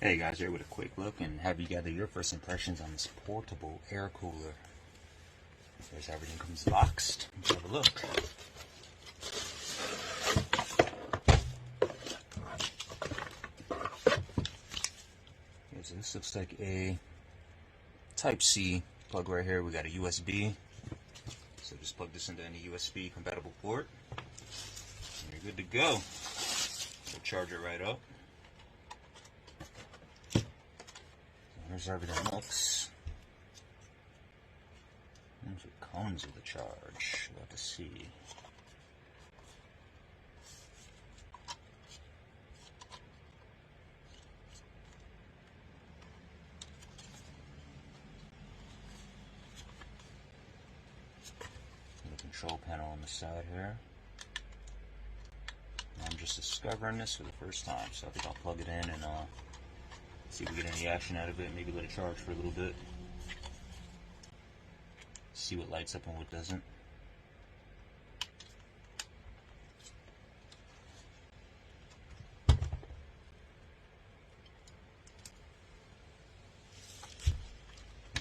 Hey guys, here with a quick look and have you gather your first impressions on this portable air cooler. There's how everything comes boxed. Let's have a look. Okay, so this looks like a Type-C plug right here. We got a USB. So just plug this into any USB compatible port. And you're good to go. So charge it right up. Here's how everything looks. It comes with a charge. We'll have to see. The control panel on the side here. I'm just discovering this for the first time, so I think I'll plug it in and see if we get any action out of it, maybe let it charge for a little bit. See what lights up and what doesn't.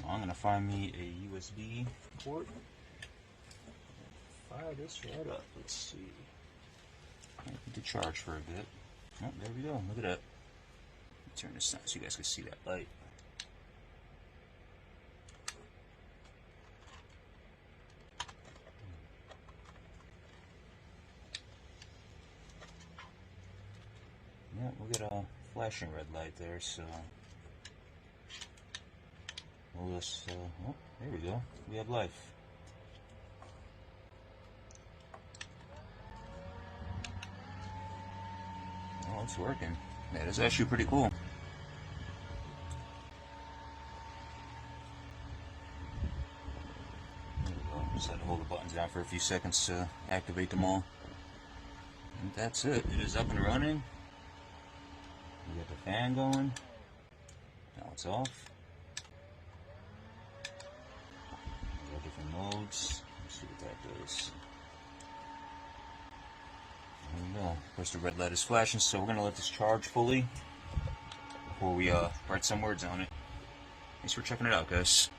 I'm going to find me a USB port. Fire this right up. Let's see. I need to charge for a bit. Oh, there we go. Look at that. Turn this down so you guys can see that light. Yeah, we'll get a flashing red light there, so we'll just, oh, there we go. We have life. Oh, it's working. That is actually pretty cool. There we go. Just had to hold the buttons down for a few seconds to activate them all. And that's it. It is up and running. We got the fan going. Now it's off. We got different modes. Let's see what that does. There we go. Of course, the red light is flashing, so we're going to let this charge fully before we write some words on it. Thanks for checking it out, guys.